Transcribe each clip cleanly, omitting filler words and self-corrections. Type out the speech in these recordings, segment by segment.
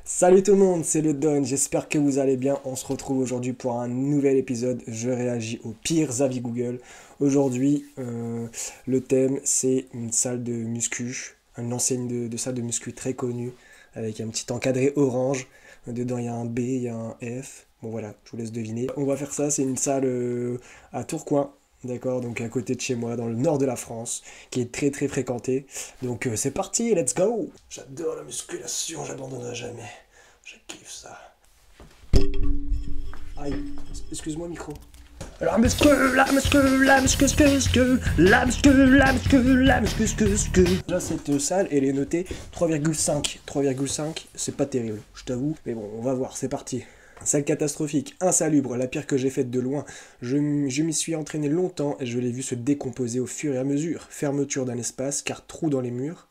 Salut tout le monde, c'est le Don, j'espère que vous allez bien. On se retrouve aujourd'hui pour un nouvel épisode. Je réagis aux pires avis Google. Aujourd'hui, le thème c'est une salle de muscu, une enseigne de salle de muscu très connue, avec un petit encadré orange. Dedans il y a un B, il y a un F. Bon voilà, je vous laisse deviner. On va faire ça, c'est une salle à Tourcoing. D'accord, donc à côté de chez moi, dans le nord de la France, qui est très très fréquentée. Donc c'est parti, let's go! J'adore la musculation, j'abandonnerai jamais. Je kiffe ça. Aïe, excuse-moi micro. La muscu, la muscu, la muscu, la muscu, la muscu, la muscu. Là cette salle, elle est notée 3,5. 3,5, c'est pas terrible, je t'avoue. Mais bon, on va voir, c'est parti. Salle catastrophique, insalubre, la pire que j'ai faite de loin. Je m'y suis entraîné longtemps et je l'ai vu se décomposer au fur et à mesure. Fermeture d'un espace, car trou dans les murs.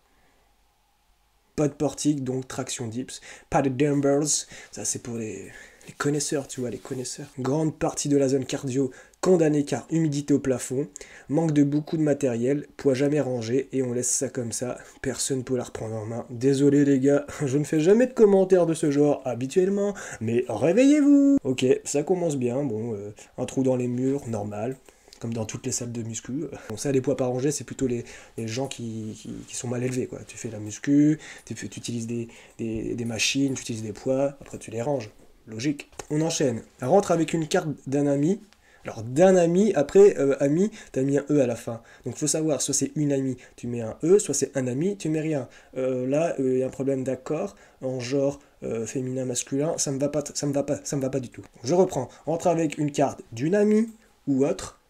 Pas de portique, donc traction dips. Pas de dumbbells, ça c'est pour les connaisseurs, tu vois, les connaisseurs. Grande partie de la zone cardio condamnée car humidité au plafond. Manque de beaucoup de matériel, poids jamais rangé et on laisse ça comme ça. Personne ne peut la reprendre en main. Désolé les gars, je ne fais jamais de commentaires de ce genre habituellement, mais réveillez-vous. Ok, ça commence bien, bon, un trou dans les murs, normal. Comme dans toutes les salles de muscu. Bon, ça, les poids pas rangés, c'est plutôt les gens qui sont mal élevés, quoi. Tu fais la muscu, tu utilises des machines, tu utilises des poids, après tu les ranges. Logique. On enchaîne. Rentre avec une carte d'un ami. Alors, d'un ami, après, ami, t'as mis un E à la fin. Donc, faut savoir, soit c'est une amie, tu mets un E, soit c'est un ami, tu mets rien. Là, il y a un problème d'accord, en genre féminin, masculin, ça me va pas, ça me va pas, ça me va pas du tout. Je reprends. Rentre avec une carte d'une amie ou autre,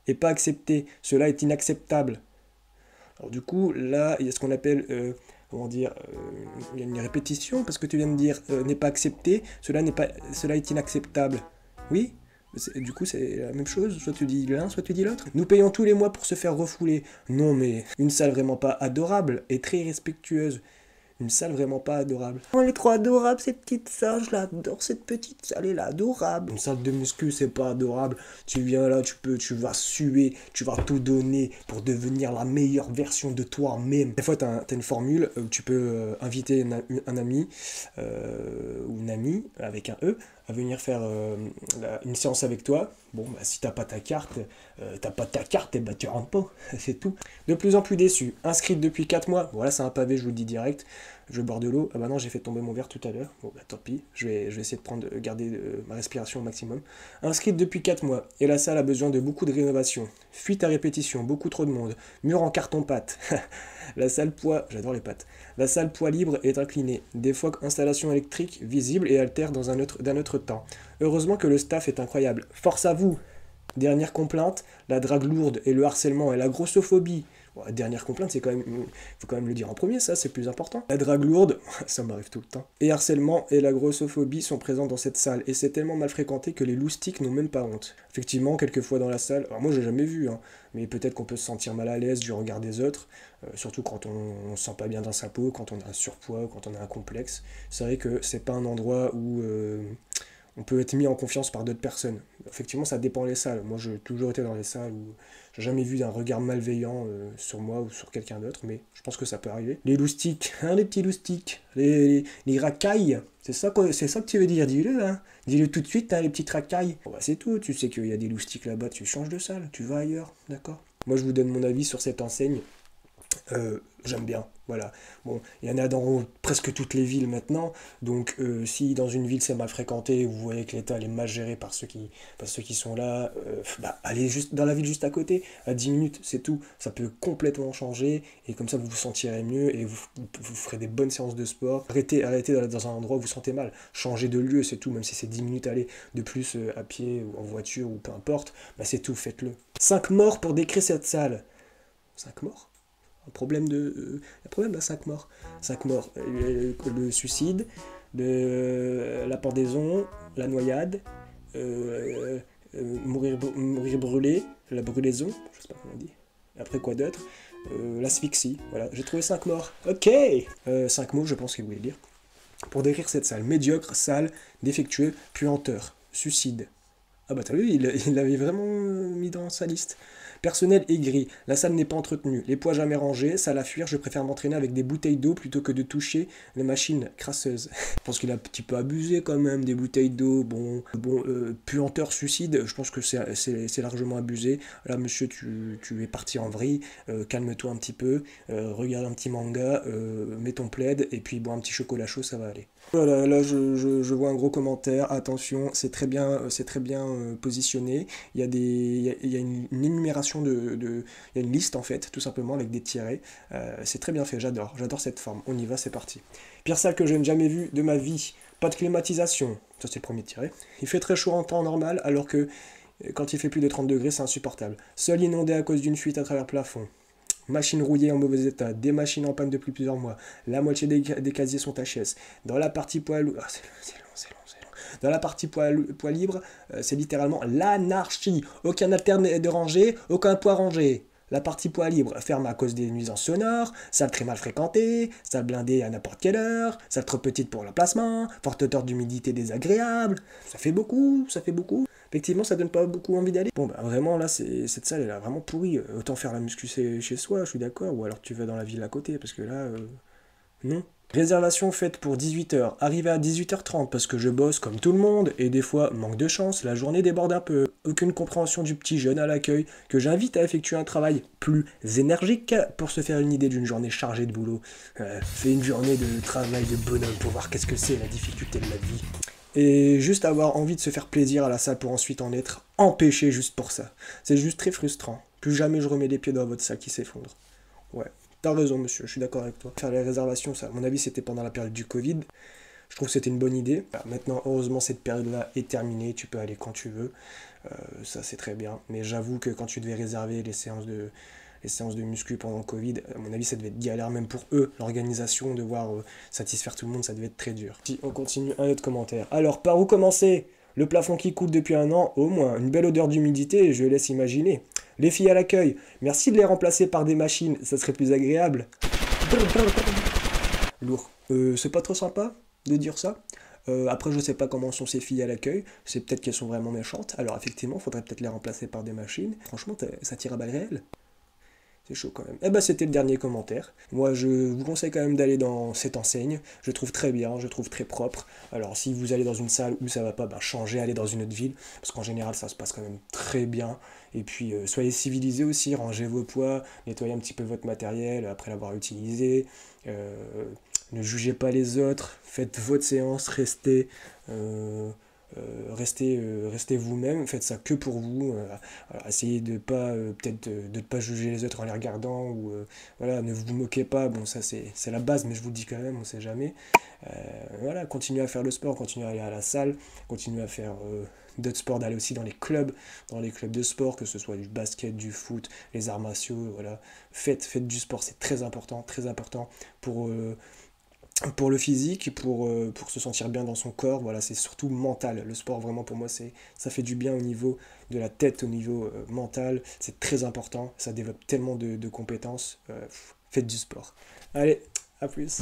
et pas accepté. Cela est inacceptable. Alors du coup, là, il y a ce qu'on appelle, comment dire, il y a une répétition, parce que tu viens de dire n'est pas accepté, cela est inacceptable. Oui, du coup, c'est la même chose, soit tu dis l'un, soit tu dis l'autre. Nous payons tous les mois pour se faire refouler. Non, mais une salle vraiment pas adorable et très respectueuse. Une salle vraiment pas adorable. Oh, elle est trop adorable cette petite salle, je l'adore cette petite salle, elle est adorable. Une salle de muscu, c'est pas adorable. Tu viens là, tu vas suer, tu vas tout donner pour devenir la meilleure version de toi-même. Des fois, t'as une formule où tu peux inviter un ami ou une amie avec un E à venir faire une séance avec toi. Bon, bah, si t'as pas ta carte, et bah, tu rentres pas, c'est tout. De plus en plus déçu. Inscrite depuis 4 mois. Voilà, c'est un pavé, je vous le dis direct. Je bois de l'eau. Ah bah non, j'ai fait tomber mon verre tout à l'heure. Bon bah tant pis, je vais essayer de garder ma respiration au maximum. Inscrite depuis 4 mois. Et la salle a besoin de beaucoup de rénovation. Fuite à répétition, beaucoup trop de monde. Mur en carton-pâte. La salle poids, j'adore les pâtes. La salle poids libre est inclinée. Des fois, installation électrique visible et altère d'un autre temps. Heureusement que le staff est incroyable. Force à vous! Dernière complainte, la drague lourde et le harcèlement et la grossophobie. Bon, la dernière complainte, c'est quand même, faut quand même le dire en premier, ça c'est plus important. La drague lourde, ça m'arrive tout le temps. Et harcèlement et la grossophobie sont présents dans cette salle et c'est tellement mal fréquenté que les loustiques n'ont même pas honte. Effectivement, quelquefois dans la salle, alors moi j'ai jamais vu, hein, mais peut-être qu'on peut se sentir mal à l'aise du regard des autres, surtout quand on se sent pas bien dans sa peau, quand on a un surpoids, quand on a un complexe. C'est vrai que c'est pas un endroit où on peut être mis en confiance par d'autres personnes. Effectivement, ça dépend des salles. Moi, j'ai toujours été dans les salles où j'ai jamais vu d'un regard malveillant sur moi ou sur quelqu'un d'autre, mais je pense que ça peut arriver. Les loustiques, hein, les petits loustiques, les racailles, c'est ça que tu veux dire, dis-le, hein. Dis-le tout de suite, hein, les petites racailles. Bon, bah, c'est tout, tu sais qu'il y a des loustiques là-bas, tu changes de salle, tu vas ailleurs, d'accord? Moi, je vous donne mon avis sur cette enseigne. J'aime bien, voilà. Bon, il y en a dans presque toutes les villes maintenant, donc si dans une ville c'est mal fréquenté, vous voyez que l'État est mal géré par ceux qui sont là, bah, allez juste dans la ville juste à côté, à 10 minutes, c'est tout. Ça peut complètement changer, et comme ça vous vous sentirez mieux, et vous ferez des bonnes séances de sport. Arrêtez d'aller dans un endroit où vous vous sentez mal. Changez de lieu, c'est tout, même si c'est 10 minutes aller de plus à pied ou en voiture, ou peu importe, bah c'est tout, faites-le. 5 morts pour décrire cette salle. 5 morts? Un problème à 5 morts. 5 morts. Le suicide, la pendaison, la noyade, mourir brûlé, la brûlaison, je sais pas comment on dit. Après quoi d'autre? L'asphyxie. Voilà, j'ai trouvé 5 morts. Ok. 5 mots, je pense qu'il voulait dire. Pour décrire cette salle. Médiocre, sale, défectueux, puanteur, suicide. Ah bah t'as vu, il l'avait vraiment mis dans sa liste. Personnel aigri, la salle n'est pas entretenue, les poids jamais rangés, salle à fuir, je préfère m'entraîner avec des bouteilles d'eau plutôt que de toucher les machines crasseuses. Je pense qu'il a un petit peu abusé quand même, des bouteilles d'eau, puanteur suicide, je pense que c'est largement abusé. Là monsieur, tu es parti en vrille, calme-toi un petit peu, regarde un petit manga, mets ton plaid, et puis bois un petit chocolat chaud, ça va aller. Voilà, là je vois un gros commentaire, attention, c'est très bien positionné, il y a une énumération il y a une liste en fait, tout simplement avec des tirets, c'est très bien fait, j'adore cette forme, on y va, c'est parti. Pire salle que je n'ai jamais vue de ma vie, pas de climatisation, ça c'est le premier tiré, il fait très chaud en temps normal alors que quand il fait plus de 30 degrés c'est insupportable, sol inondé à cause d'une fuite à travers le plafond. Machines rouillées en mauvais état, des machines en panne depuis plusieurs mois, la moitié des casiers sont HS. Dans la partie poids lourd, c'est long. Dans la partie poids libre, c'est littéralement l'anarchie. Aucun alterne de rangée, aucun poids rangé. La partie poids libre ferme à cause des nuisances sonores, salle très mal fréquentée, salle blindée à n'importe quelle heure, salle trop petite pour l'emplacement, forte odeur d'humidité désagréable. Ça fait beaucoup. Effectivement, ça donne pas beaucoup envie d'aller. Bon, bah vraiment, là, cette salle, elle est vraiment pourrie. Autant faire la muscu chez soi, je suis d'accord. Ou alors tu vas dans la ville à côté, parce que là, non. Réservation faite pour 18h. Arrivé à 18h30 parce que je bosse comme tout le monde et des fois, manque de chance, la journée déborde un peu. Aucune compréhension du petit jeune à l'accueil que j'invite à effectuer un travail plus énergique pour se faire une idée d'une journée chargée de boulot. Fais une journée de travail de bonhomme pour voir qu'est-ce que c'est la difficulté de la vie. Et juste avoir envie de se faire plaisir à la salle pour ensuite en être empêché juste pour ça. C'est juste très frustrant. Plus jamais je remets les pieds dans votre salle qui s'effondre. Ouais, t'as raison monsieur, je suis d'accord avec toi. Faire les réservations, ça, à mon avis c'était pendant la période du Covid. Je trouve que c'était une bonne idée. Maintenant, heureusement, cette période-là est terminée. Tu peux aller quand tu veux. Ça, c'est très bien. Mais j'avoue que quand tu devais réserver les séances de muscu pendant le Covid, à mon avis, ça devait être galère même pour eux. L'organisation, devoir satisfaire tout le monde, ça devait être très dur. Si on continue, un autre commentaire. Alors, par où commencer? Le plafond qui coule depuis un an, au moins. Une belle odeur d'humidité, je laisse imaginer. Les filles à l'accueil, merci de les remplacer par des machines, ça serait plus agréable. Lourd. C'est pas trop sympa de dire ça. Après, je sais pas comment sont ces filles à l'accueil. C'est peut-être qu'elles sont vraiment méchantes. Alors, effectivement, faudrait peut-être les remplacer par des machines. Franchement, ça tire à balles réelles. C'est chaud quand même. Eh ben, c'était le dernier commentaire. Moi, je vous conseille quand même d'aller dans cette enseigne. Je trouve très bien, je trouve très propre. Alors, si vous allez dans une salle où ça va pas, ben, changez, allez dans une autre ville. Parce qu'en général, ça se passe quand même très bien. Et puis, soyez civilisés aussi, rangez vos poids, nettoyez un petit peu votre matériel après l'avoir utilisé. Ne jugez pas les autres, faites votre séance, restez vous-même, faites ça que pour vous. Alors, essayez de pas peut-être de ne pas juger les autres en les regardant ou voilà, ne vous moquez pas. Bon, ça c'est la base, mais je vous le dis quand même, on sait jamais. Voilà, continuez à faire le sport, continuez à aller à la salle, continuez à faire d'autres sports, d'aller aussi dans les clubs de sport, que ce soit du basket, du foot, les arts martiaux, voilà. Faites du sport, c'est très important pour le physique, pour se sentir bien dans son corps. Voilà, c'est surtout mental. Le sport, vraiment, pour moi, ça fait du bien au niveau de la tête, au niveau mental. C'est très important. Ça développe tellement de compétences. Faites du sport. Allez, à plus.